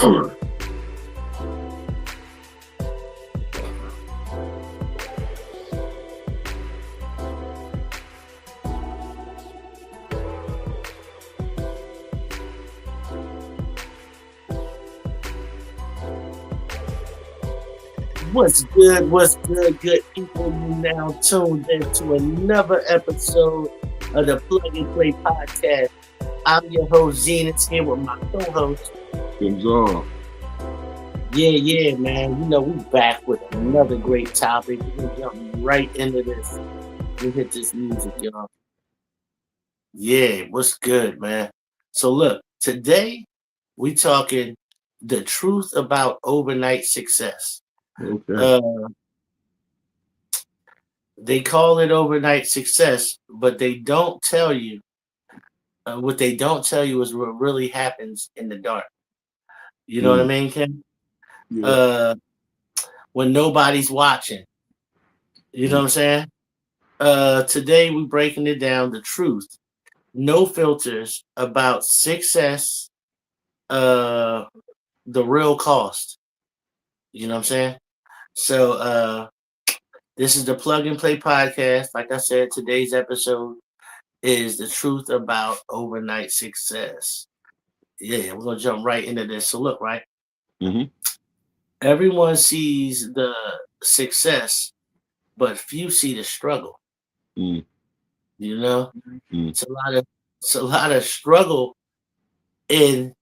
What's good people? You now tuned into another episode of the Plug and Play podcast. I'm your host, Zenith, here with my co-host. Yeah, man. You know, we back with another great topic. We're gonna jump right into this. We hit this music, y'all. Yeah, what's good, man? So look, today we talking the truth about overnight success. Okay. They call it overnight success, but they don't tell you what they don't tell you is what really happens in the dark. You know what I mean, Ken? Yeah. When nobody's watching. You know what I'm saying? Today we're breaking it down, the truth. No filters about success, the real cost. You know what I'm saying? So this is the Plug and Play podcast. Like I said, today's episode is the truth about overnight success. Yeah, we're gonna jump right into this. So look, right? Mm-hmm. Everyone sees the success, but few see the struggle. Mm. You know, Mm. it's a lot of struggle in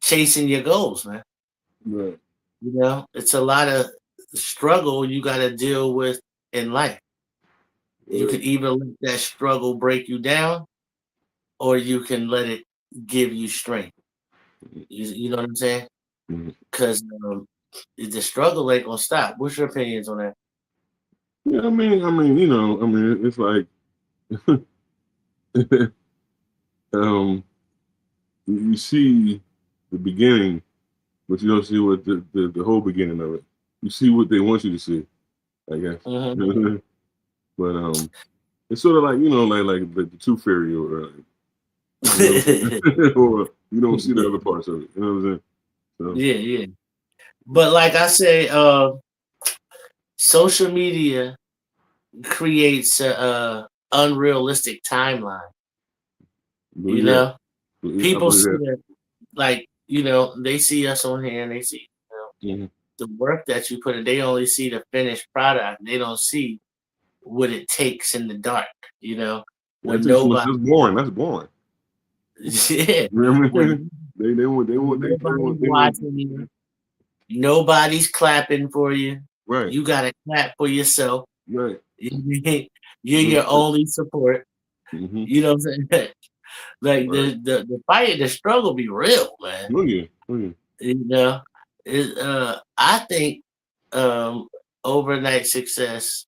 chasing your goals, man. Right. You know, it's a lot of struggle you got to deal with in life. You can either let that struggle break you down, or you can let it give you strength. You know what I'm saying? Because the struggle ain't gonna stop. What's your opinions on that? Yeah, I mean, it's like, you see the beginning, but you don't see what the whole beginning of it. You see what they want you to see, I guess. Mm-hmm. But it's sort of like like the Tooth Fairy, or or you don't see the other parts of it. You know what I'm saying? So. Yeah. But like I say, social media creates a unrealistic timeline. You know, people see that, like, you know, they see us on here and they see, the work that you put in. They only see the finished product. They don't see what it takes in the dark. You know, when nobody. That's boring. That's boring. Yeah. You know what I mean? They want watching you. Nobody's clapping for you. Right. You gotta clap for yourself. Right. You're your only support. Mm-hmm. You know what I'm saying? Like the fight, the struggle be real, man. Oh yeah. You know, I think overnight success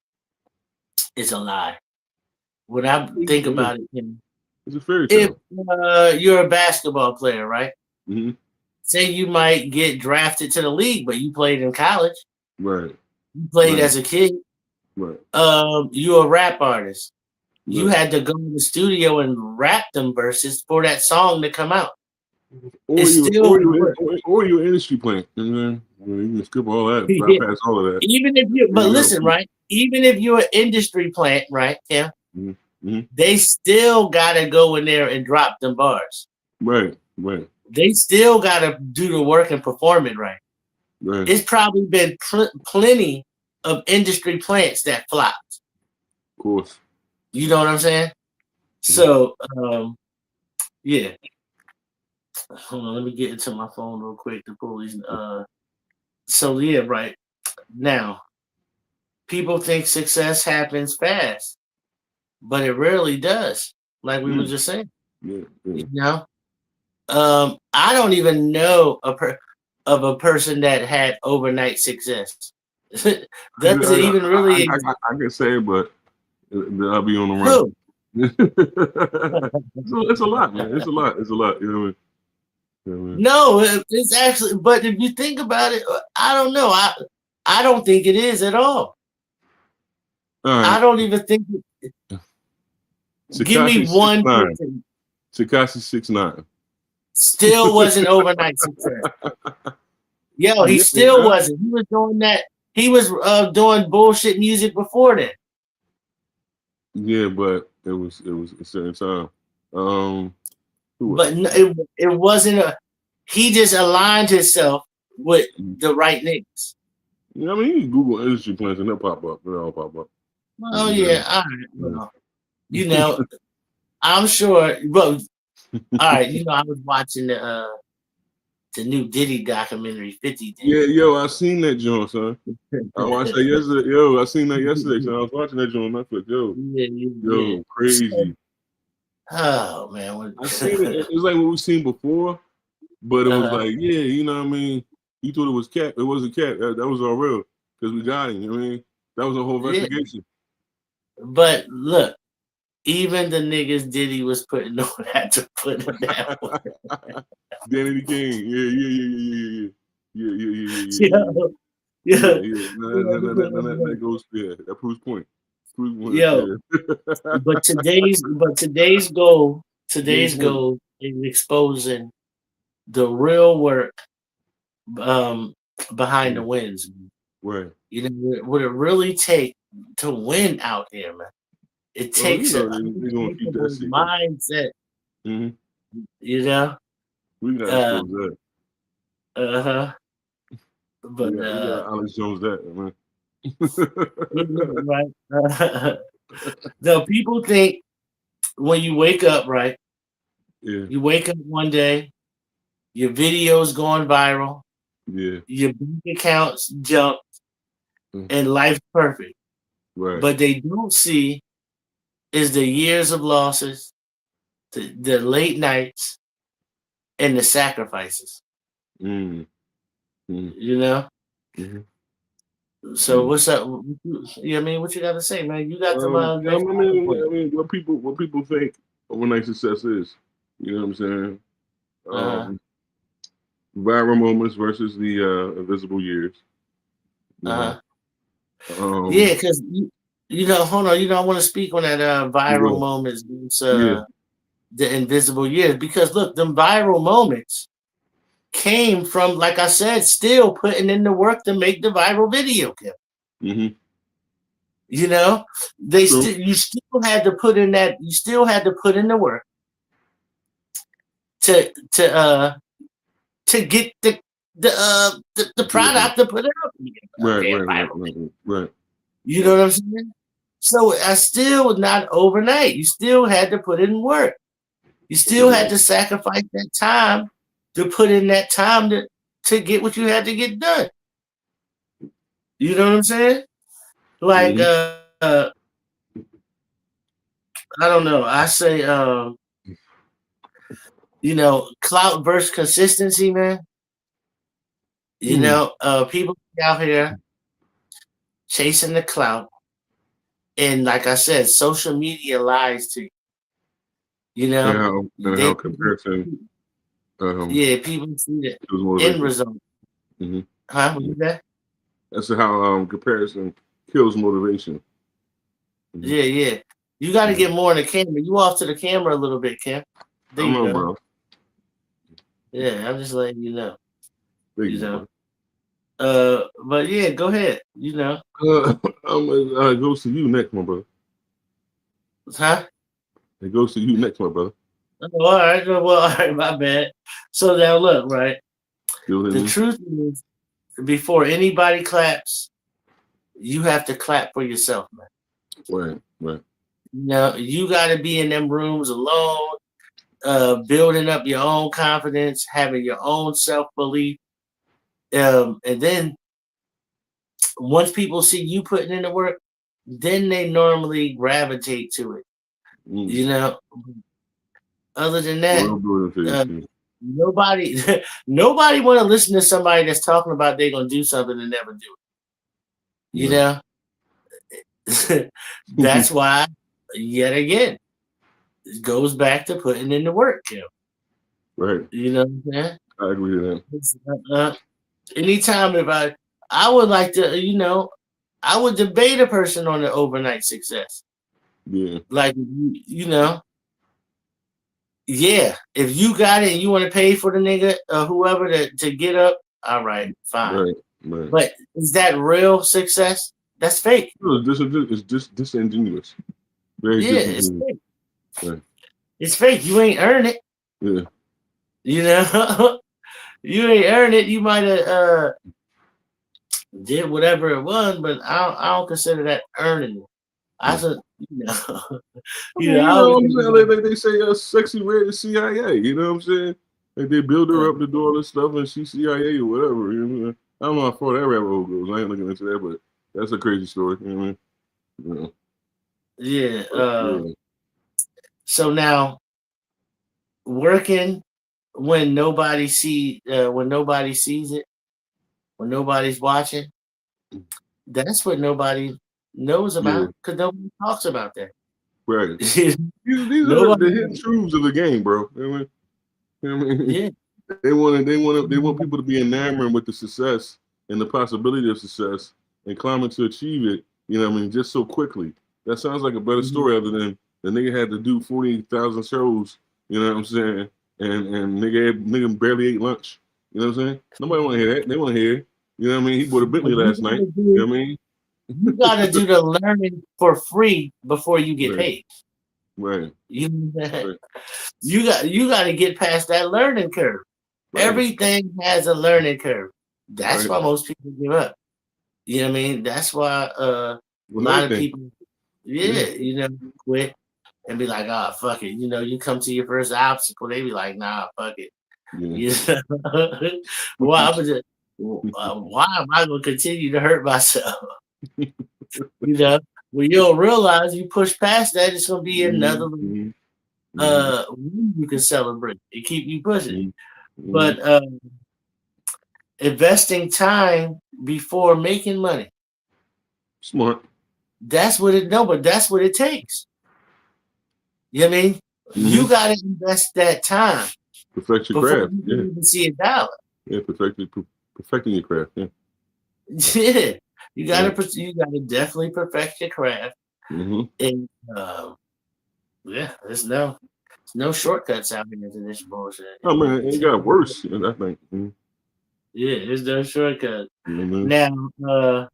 is a lie. When I think about it, it's a fairy tale. If you're a basketball player, right? Mm-hmm. Say you might get drafted to the league, but you played in college. Right. You played as a kid. Right. You're a rap artist. Right. You had to go to the studio and rap them verses for that song to come out. Or you're an industry plant. You can skip all that, bypass all of that. Even if you, but listen, right? Even if you're an industry plant, right? Yeah. Mm-hmm. They still gotta go in there and drop them bars. Right. They still gotta do the work and perform it right. It's probably been plenty of industry plants that flopped. Of course. You know what I'm saying? So, yeah. Hold on, let me get into my phone real quick to pull these. So yeah, right now, people think success happens fast, but it rarely does. Like we were just saying. Yeah. You know, I don't even know of a person that had overnight success. Does it even really? I can say, but I'll be on the run. It's a lot, man. It's a lot. You know what I mean? No, it's actually. But if you think about it, I don't know. I don't think it is at all. I don't even think. Give me one person. Tekashi 6ix9ine. Still wasn't overnight success. Yo, he Yeah, still wasn't. He was doing that. He was doing bullshit music before then. yeah, but it was a certain time. Who But else? it wasn't a. He just aligned himself with the right niggas. Yeah, I mean, you can Google industry plans and they'll pop up. They'll all pop up. Oh You yeah, all right. know? Well, you know, I'm sure. Well, all right. You know, I was watching the new Diddy documentary, 50 Yeah, Diddy. yo, I seen that joint, son. I watched that yesterday. Yo, I seen that yesterday, son. I was watching that joint on Netflix. Yeah, yeah. Yo, crazy. Oh man, I seen it. It was like what we seen before, but it was like, yeah, you know what I mean? You thought it was cat. It wasn't cat. That was all real because we got him. You know what I mean? That was a whole yeah. investigation. But look, even the niggas Diddy was putting on had to put him down. Danny the King. Yo, Yeah. yo, That goes, yeah, that proves point. yo. Yeah. Today's goal Game point. is exposing the real work behind the wins. Right. You know what it really take to win out here, man. It Well, you takes know, an they're going to keep that unbreakable secret. mindset, Mm-hmm. you know. We got to expose that. Uh-huh. But We got Alex Jones that, man. right. No, people think when you wake up, right? Yeah. You wake up one day, your video's going viral, Yeah. your bank accounts jump, Mm. and life's perfect. Right. But they don't see is the years of losses, the late nights, and the sacrifices. Mm. Mm. You know. Mm-hmm. So what's up? I mean, what you got to say, man? You got the Yeah, next I mean, what people think overnight success is. You know what I'm saying? Uh-huh. Viral moments versus the invisible years. You know. Uh-huh. Yeah, Um. because hold on. I want to speak on that viral Well, moments, yeah. the invisible years. Because look, them viral moments came from, like I said, still putting in the work to make the viral video. Mm-hmm. You know, True. you still had to put in that. You still had to put in the work to to uh to get the Yeah. product to put it up. Right. You know what I'm saying? So I still was not overnight. You still had to put in work. You still had Right. to sacrifice that time to put in that time to get what you had to get done. You know what I'm saying? Like Mm-hmm. I don't know. I say clout versus consistency, man. Mm. People out here chasing the clout. And like I said, social media lies to you. You And know, how comparison people see the kills end motivation. result. Mm-hmm. Huh? What is that? That's how comparison kills motivation. Mm-hmm. Yeah. You got to get more in the camera. You off to the camera a little bit, Kim. There I you know, go. bro. Yeah, I'm just letting you know. Thank You you, know. bro. But yeah, go ahead. It goes to you next, my brother. Huh? It goes to you next, my brother. Oh, all right. Well, all right. My bad. So now look, right. You know what I The mean? truth is, before anybody claps, you have to clap for yourself, man. Right. You got to be in them rooms alone, building up your own confidence, having your own self belief, and then once people see you putting in the work, then they normally gravitate to it. Mm. You know. Other than that, World building uh, phase. nobody nobody want to listen to somebody that's talking about they're gonna do something and never do it. You Right. know. That's why, yet again, it goes back to putting in the work, Kim. Right. You know what I'm saying? I agree with Anytime if I would like to, I would debate a person on the overnight success. that. Yeah. Like, Yeah, if you got it and you want to pay for the nigga whoever to get up, all right, fine. Right, right. But is that real success? That's fake. No, it's just disingenuous. Very Yeah, it's disingenuous. fake. Right. It's fake. You ain't earn it. Yeah. You know, you ain't earn it. You might have did whatever it was, but I don't consider that earning it. I Yeah. said, I mean, I you know don't what I'm consider saying? that. Like they say, sexy red is CIA. You know what I'm saying? Like they build her Uh, up to do all this stuff, and she's CIA or whatever. You know? I don't know how far that rabbit hole goes. I ain't looking into that, but that's a crazy story. You know what I mean? You know, yeah. but, yeah. So now working when nobody sees it, when nobody's watching, that's what nobody knows Yeah. about because nobody talks about that. Right. These are the Nobody. hidden truths of the game, bro. You know what I mean? You know what I mean? Yeah. They want people to be enamored with the success and the possibility of success and climbing to achieve it. You know what I mean? Just so quickly. That sounds like a better Mhm. story other than the nigga had to do 40,000 shows. You know what I'm saying? And nigga barely ate lunch. You know what I'm saying? Nobody want to hear that. They want to hear. You know what I mean? He bought a But Bentley last night. You know what I mean? you gotta do the learning for free before you get Right, paid. right, You right, you got to get past that learning curve. right, Everything has a learning curve. That's right. why most people give up. You know what I mean? That's why a With lot of everything. people, Yeah, yeah, quit and be like, oh fuck it. You come to your first obstacle, they be like, nah, fuck it. yeah. You know? why why am I gonna continue to hurt myself? You know, when you don't realize you push past that, it's gonna be another Mhm, mhm, win you can celebrate and keep you pushing. mhm, mhm. But investing time before making money, Smart. but that's what it takes. You know what I mean? Hmm. You gotta invest that time Perfect your before craft. you Yeah, can even see a dollar. yeah. Perfecting your craft. Yeah, Yeah. yeah. You gotta definitely perfect your craft. Hmm. And yeah, there's no shortcuts out here to this bullshit. Oh man, it got worse. I think. Yeah, there's no shortcut. Mm-hmm. Now,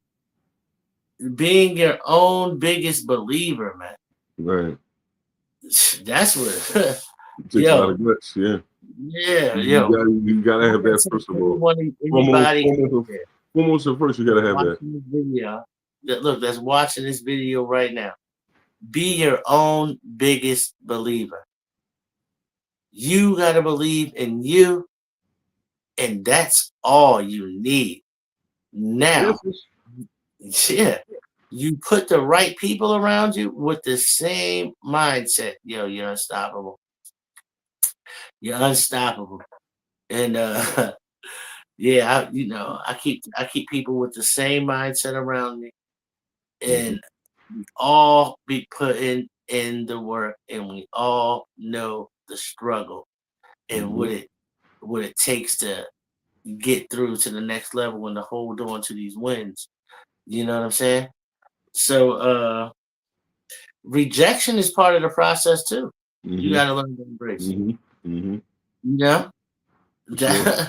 being your own biggest believer, man. Right. That's what, It takes a lot yo, of guts. Yeah. yeah, You yo. gotta I'm have gonna that tell first of all. Foremost, anybody out foremost, there foremost and first, you that's gotta have that. watching this video, that's watching this video right now. Be your own biggest believer. You gotta believe in you, and that's all you need. Now, Yes. yeah, you put the right people around you with the same mindset. Yo, you're unstoppable. You're unstoppable. And yeah, I keep people with the same mindset around me, Mm-hmm. and we all be putting in the work, and we all know the struggle and Mm-hmm. what it takes to get through to the next level and to hold on to these wins. You know what I'm saying? So rejection is part of the process too. You Mm-hmm. got to learn to embrace it. Mm-hmm. Mm-hmm. You know, For sure.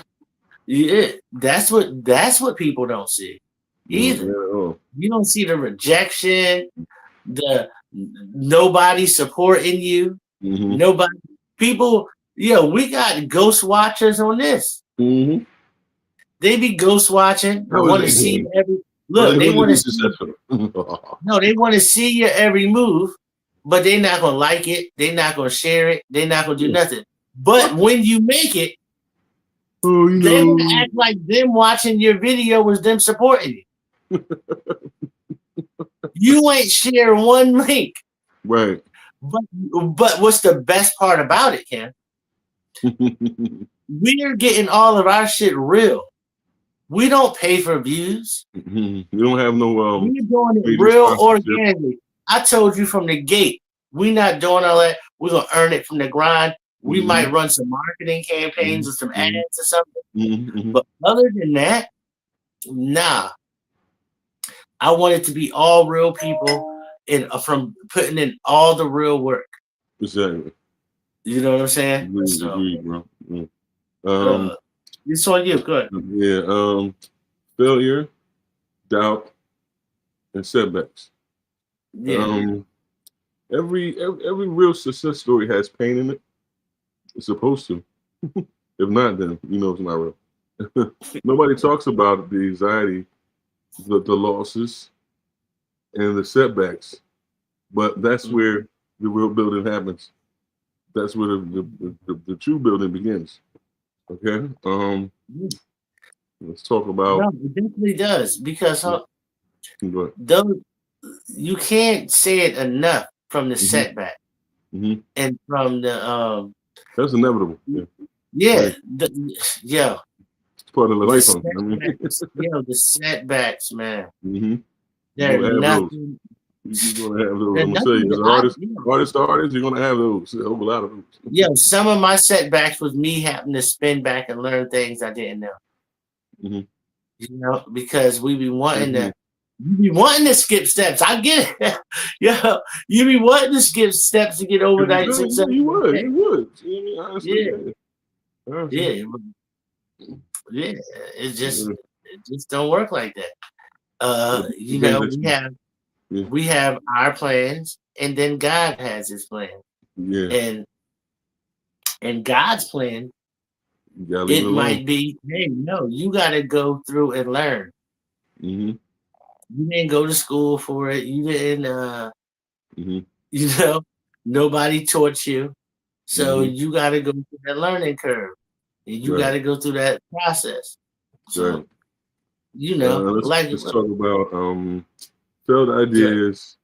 yeah, that's what people don't see No, either. not at all. You don't see the rejection, the nobody supporting you, Mm-hmm. nobody people. We got ghost watchers on this. Mm-hmm. They be ghost watching, How is want to they see doing? every How look. they They going to want be to see successful? no, they want to see your every move, but they're not gonna like it. They're not gonna share it. They're not gonna do Yeah. nothing. But when you make it, Oh, they want to act like them watching your video was them supporting you. You ain't share one link. right. But but what's the best part about it, Ken? We're getting all of our shit real. We don't pay for views. You don't have no We're doing it major real sponsorship. organically. I told you from the gate, we're not doing all that. We're gonna earn it from the grind. We Mm-hmm. might run some marketing campaigns or some Mm-hmm. ads or something. Mm-hmm. But other than that, nah. I want it to be all real people and from putting in all the real work. Exactly. You know what I'm saying? Agreed, So agreed, bro. Yeah. Um, it's on you. Good. yeah. Failure, doubt, and setbacks. Yeah. Um, every real success story has pain in it. It's supposed to. If not, then you know it's not real. Nobody talks about the anxiety, the losses, and the setbacks, but that's where the real building happens. That's where the true building begins. Okay. Let's talk No, about. it definitely does because Go those you can't say it enough from the ahead. setback Hmm. and from the That's inevitable. Yeah. yeah Right. yeah It's part of the the life function. I mean, setbacks the setbacks, man. hmm you're They're gonna have those. nothing. You're gonna have those. They're I'm gonna tell nothing. you, as an artist to artist, you're gonna have those. A whole lot of those. Some of my setbacks was me having to spin back and learn things I didn't know. Hmm. Because we be wanting Hmm. to. You be wanting to skip steps. I get it. You be wanting to skip steps to get If you overnight could, success. yeah, you would. You would. I mean, honestly, Yeah, yeah. Honestly. yeah, yeah. It just Yeah. it just don't work like that. The things that We you, have yeah, our plans, and then God has His plan, yeah, and God's plan, you gotta leave it it alone. might be, hey, no, you got to go through and learn. Hmm. You didn't go to school for it. You didn't. Hmm. You know, nobody taught you, so Hmm. you got to go through that learning curve, and you got Right, to go through that process. right. So Let's like, let's talk about failed good. ideas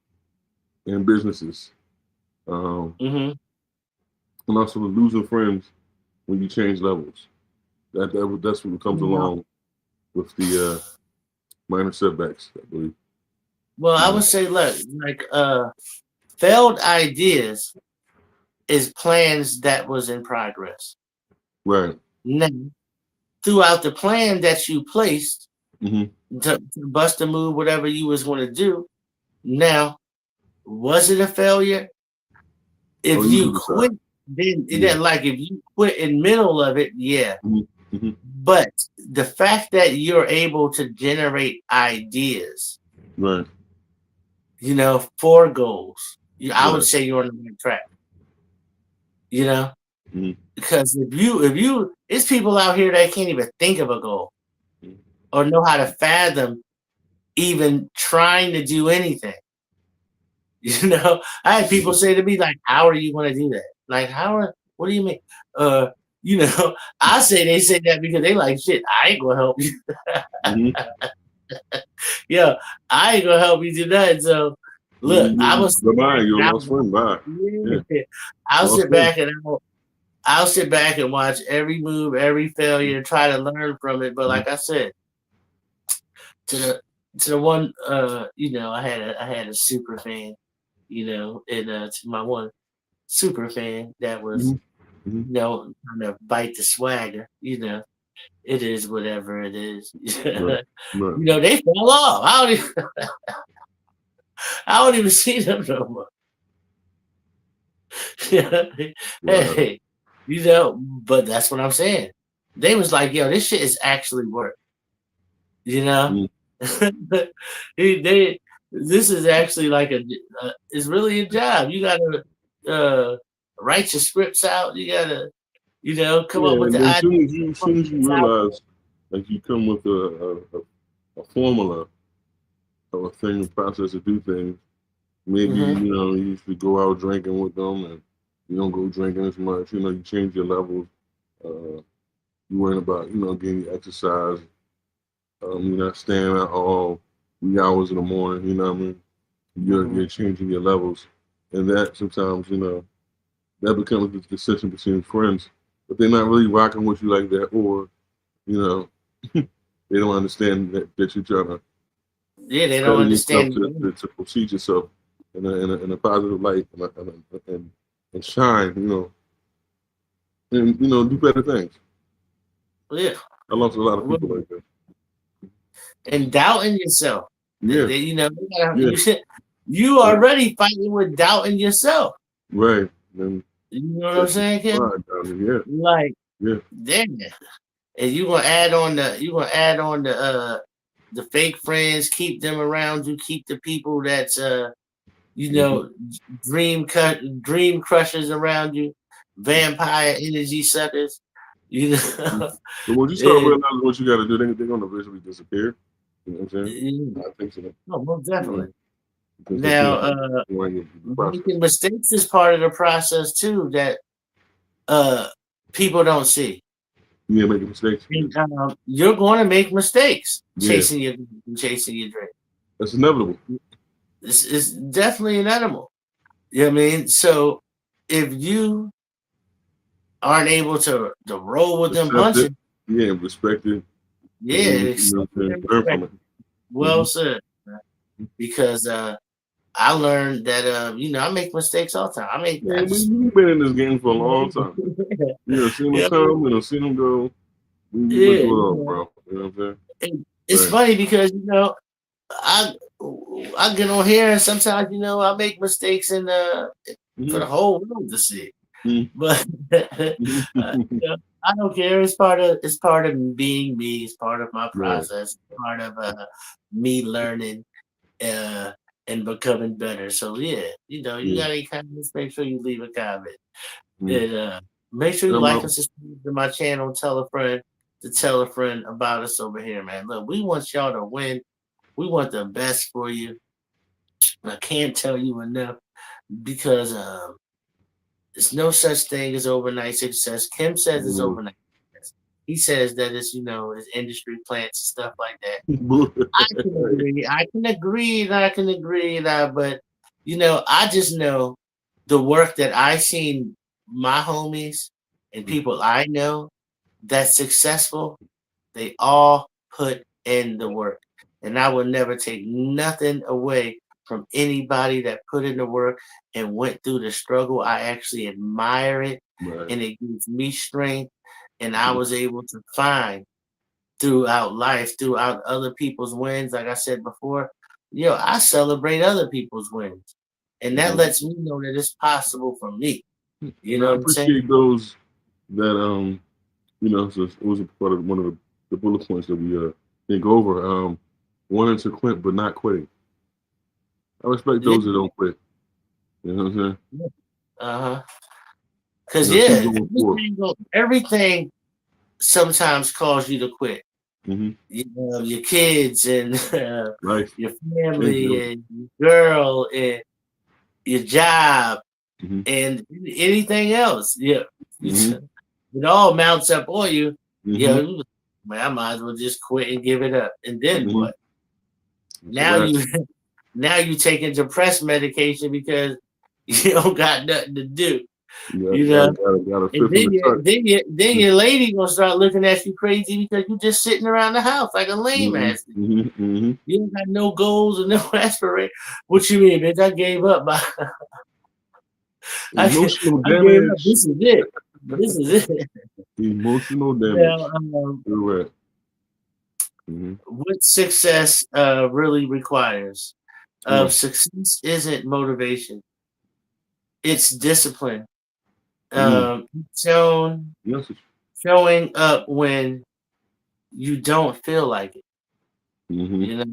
and businesses, um, Mm-hmm. and also losing friends when you change levels. That's what comes Now, along with the minor setbacks, I believe. well, You I know. would say, look, like failed ideas is plans that was in progress. Right. Now, throughout the plan that you placed Hmm. to bust a move, whatever you was going to do, now, was it a failure? Oh, If you you can decide. quit, then Yeah. like if you quit in middle of it, yeah. Hmm. Hmm. But the fact that you're able to generate ideas, Right. for goals, I would Right. say you're on the right track. You know, Hmm. because it's people out here that can't even think of a goal or know how to fathom even trying to do anything. I had people say to me like, "How are you going to do that? Like, what do you mean?" Uh, you know, I say they say that because they like shit. I ain't gonna help you. Hmm. Yeah, I ain't gonna help you do that. So, look, I will sit Bye-bye. back You're and a lost friend. Bye. Yeah. I'll Lost sit friend. back and I'll sit back and watch every move, every failure, and try to learn from it. But Hmm. like I said, to the one, I had a super fan, and to my one super fan that was, Hmm. Hmm. kind of bite the swagger, it is whatever it is. Right. Right. They fell off. I don't even see them no more. Right. Hey, but that's what I'm saying. They was like, yo, this shit is actually work. You know, Mm-hmm. they this is actually like it's really a job. You gotta write your scripts out. You gotta come Yeah, up with and the then idea. soon as you realize, like you come with a formula or a thing, a process to do things. Maybe Mm-hmm. you used to go out drinking with them, and you don't go drinking as much. You change your levels. You worrying about getting your exercise. You're not staying out all 3 hours in the morning. You know what I mean? Mm-hmm. You're changing your levels, and that sometimes that becomes the distinction between friends, but they're not really rocking with you like that, or you know, they don't understand that you're trying to Yeah, they don't better yourself understand. to proceed yourself in a positive light and shine, and do better things. Yeah, I lost a lot of people like that. and doubting yourself. Yeah, yeah, You already fighting with doubting yourself. right. You know what I'm That's saying, Kim? fine down here. Like, Yeah. damn. And you gonna add on the fake friends, keep them around you, keep the people that's you Yeah. know, dream crushers around you, vampire energy suckers. You Mhm. know, But when you start and, realizing what you got to do, they're going to eventually disappear. You know what I'm saying? and- I think so. no, most You know, definitely. because they Now, can't join the process. making mistakes is part of the process too that uh people don't see. You ain't making mistakes. And, you're going to make mistakes Yeah, chasing your dream. that's inevitable. It's definitely inedible. You know what I mean? So if you aren't able to roll with them Accept it. punches, Yeah, respect it. And yeah, then, you know accept what I'm it saying? and Learn respect from it. it. Well Hmm. said. Because I learned that I make mistakes all the time. I Man, just we've been in this game for a long time. You know, seen them yeah, come, you know, seen them go. We've been yeah. through it all, bro. You know what I'm saying? It's Right. funny because I I get on here and sometimes I make mistakes and for Mm-hmm. the whole world to see. Mm-hmm. But I don't care. It's part of being me. It's part of my Right. process. Part of me learning uh, and becoming better. So yeah, you Yeah. got any comments? Make sure you leave a comment Mm-hmm. and make sure you I'm like out. and subscribe to my channel. Tell a friend to tell a friend about us over here, man. Look, we want y'all to win. We want the best for you. I can't tell you enough because there's no such thing as overnight success. Kim says it's Mm-hmm. overnight success. He says that it's industry plants and stuff like that. I can agree. I can agree and I can agree but I just know the work that I seen my homies and people I know that's successful, they all put in the work. And I will never take nothing away from anybody that put in the work and went through the struggle. I actually admire it Right. and it gives me strength. And I was able to find throughout life, throughout other people's wins. Like I said before, I celebrate other people's wins. And that Mm-hmm. lets me know that it's possible for me. You And know I what I'm saying? appreciate those that so it was a part of one of the bullet points that we didn't go over. Wanting to quit but not quitting. I respect Yeah. those that don't quit. You know what I'm saying? Uh-huh. You Cause know, keep yeah, going forward. everything sometimes cause you to quit. Mm-hmm. Your kids and Life your changes family everything. and your girl and your job Mm-hmm. and anything else. Yeah, Mm-hmm. it all mounts up on you. Mm-hmm. Yeah, man, I might as well just quit and give it up. And then Mm-hmm. what? It's a Now wrap. you now you taking depressed medication because you don't got nothing to do. You You know, got a and fifth in the tuck. then your lady gonna start looking at you crazy because you just sitting around the house like a lame Mm-hmm. ass. Mm-hmm. Mm-hmm. You don't got no goals and no aspiration. What you mean, bitch? I gave up. Emotional I gave up. damage. This is it. This is it. Emotional Now, damage. Correct. Mm-hmm. what success really requires? Come on. Success isn't motivation; it's discipline. Mm. Um, shown, Message. showing up when you don't feel like it. Mm-hmm. You know,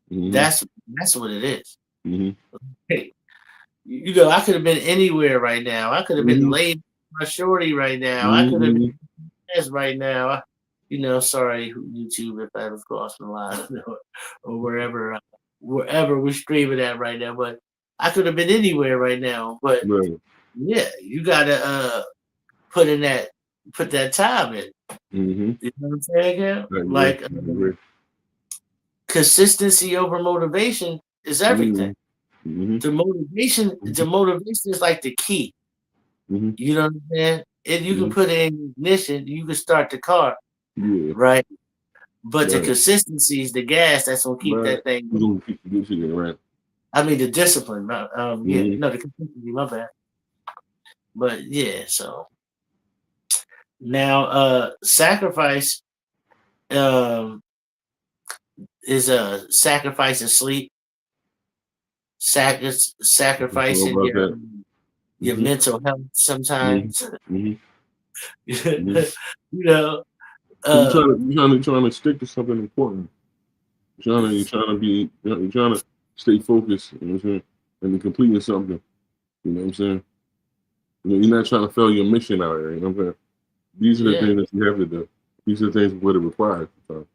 Mm-hmm. that's what it is. Mm-hmm. Hey, I could have been anywhere right now. I could have been Mm-hmm. laid my shorty right now. I could have Mm-hmm. been this right now. Sorry YouTube if I was crossing the line or wherever we're streaming at right now. But I could have been anywhere right now. But Right. yeah, you gotta put in that put that time in. Mm-hmm. You know what I'm saying? Yeah? I agree. Like I agree. consistency over motivation is everything. Mm-hmm. Mm-hmm. The motivation is like the key. Mm-hmm. You know what I'm saying? And you can Mm-hmm. put it in ignition, you can start the car, Yeah. right? But the Right. consistency is the gas that's gonna keep Right. that thing We're moving. gonna keep the good shit right. I mean the discipline. Yeah, Mm-hmm. no, the consistency, my bad. But yeah, so now sacrifice um is a sacrifice of sleep, I don't know sacrificing about your that. your Mm-hmm. mental health Mm-hmm. sometimes. Mm-hmm. you Mm-hmm. know, Because you're uh, trying to stick to something important. You're trying to be, you're trying to stay focused. You know what I'm saying? And then completing something. You know what I'm saying? You're not trying to fail your mission out here. You know what I'm saying? These are the yeah. things that you have to do. These are the things what it requires. You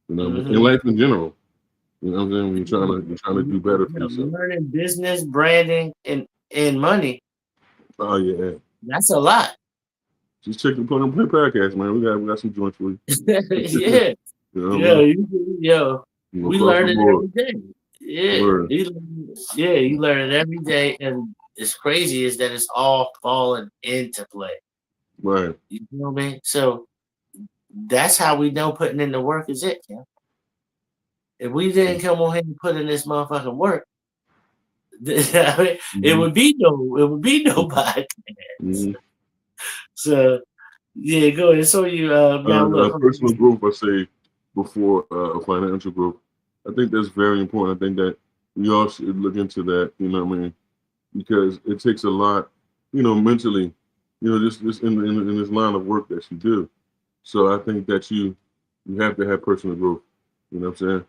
know, in hmm life in general. You know what I'm saying? When you're trying to do better for yourself. Learning business, branding, and money. Oh yeah. That's a lot. Just check the play podcast, man. We got some joints for you. Yeah, You know, yeah, man. yo, You know, we across learn the it board. every day. Yeah, Word. you learn it every day, and it's crazy is that it's all falling into play. Right. You know what I mean? So that's how we know putting in the work is it. Yeah. If we didn't come on here and put in this motherfucking work, it Mm-hmm. would be no podcast. Mm-hmm. So yeah, go ahead. So you now look. Personal growth, I say, before financial growth. I think that's very important. I think that we all should look into that. You know what I mean? Because it takes a lot, mentally, just in this line of work that you do. So I think that you have to have personal growth. You know what I'm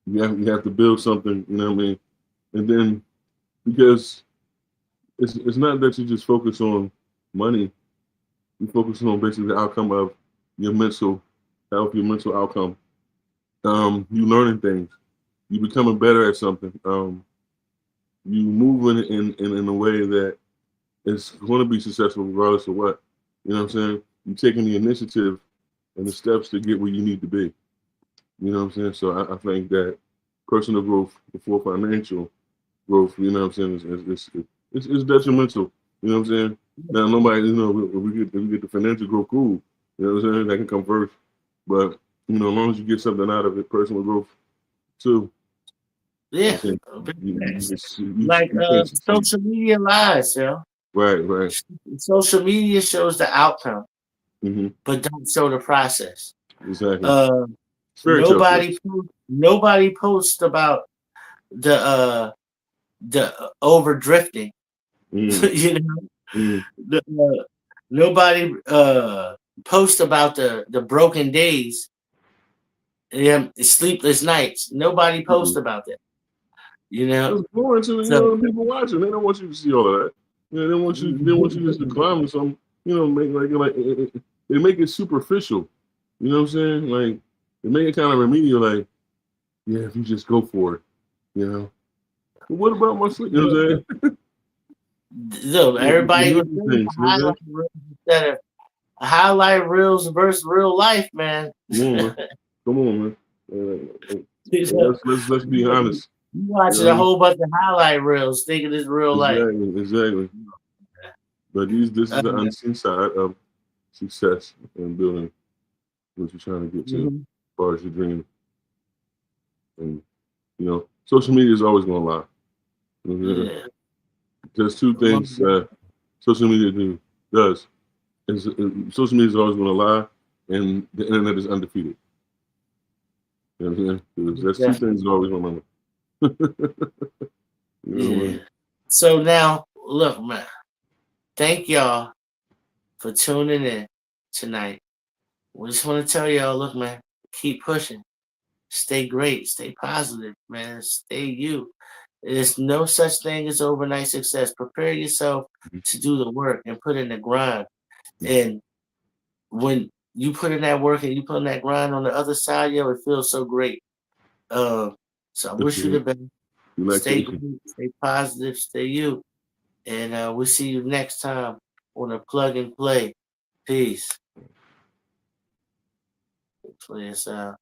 saying? You have to build something. You know what I mean? And then because it's not that you just focus on money. You focus on basically the outcome of your mental health, your mental outcome. You learning things. You becoming better at something. You moving in a way that is going to be successful regardless of what. You know what I'm saying? You taking the initiative and the steps to get where you need to be. You know what I'm saying? So I think that personal growth before financial growth, you know what I'm saying, is detrimental. You know what I'm saying? Now nobody, if we get the financial growth, cool. You know what I'm saying? That can come first. But as long as you get something out of it, personal growth too. You know Yeah, what I'm saying? like You can't succeed. social media lies, yo. Right, right. Social media shows the outcome, Mm-hmm. but don't show the process. Exactly. Uh, It's fairy tale stuff. nobody posts about the over drifting. Mm-hmm. you know, Mm-hmm. nobody posts about the broken days, sleepless nights. Nobody Mm-hmm. posts about that. You know, It's boring to so the people watching. They don't want you to see all of that. They want you just to climb to some. Make they make it superficial. You know what I'm saying? Like they make it kind of remedial. Like yeah, if you just go for it. You know. But what about my sleep? You know what I'm saying? look, everybody was The doing things. You know what I'm saying? highlight reels instead of highlight reels versus real life, man. Come on, man. Come on, man. You know, Let's be honest. you You watching a know? whole bunch of highlight reels, thinking it's real life. Exactly, exactly. But this is the Uh, unseen side of success and building what you're trying to get to as mhm. far as your dream. And social media is always going to lie. Yeah. There's two things social media does. Social media is always going to lie, and the internet is undefeated. You know what I'm saying? 'Cause that's two Yeah. things you always remember. Yeah. Man? So now, look, man. Thank y'all for tuning in tonight. We just want to tell y'all, look, man, keep pushing. Stay great. Stay positive, man. Stay you. There's no such thing as overnight success. Prepare yourself to do the work and put in the grind. And when you put in that work and you put in that grind on the other side, yo, it feels so great. Uh, so I wish you the best. Stay Relaxation. great, stay positive, stay you. And we'll see you next time on the plug and play. Peace. Play us out.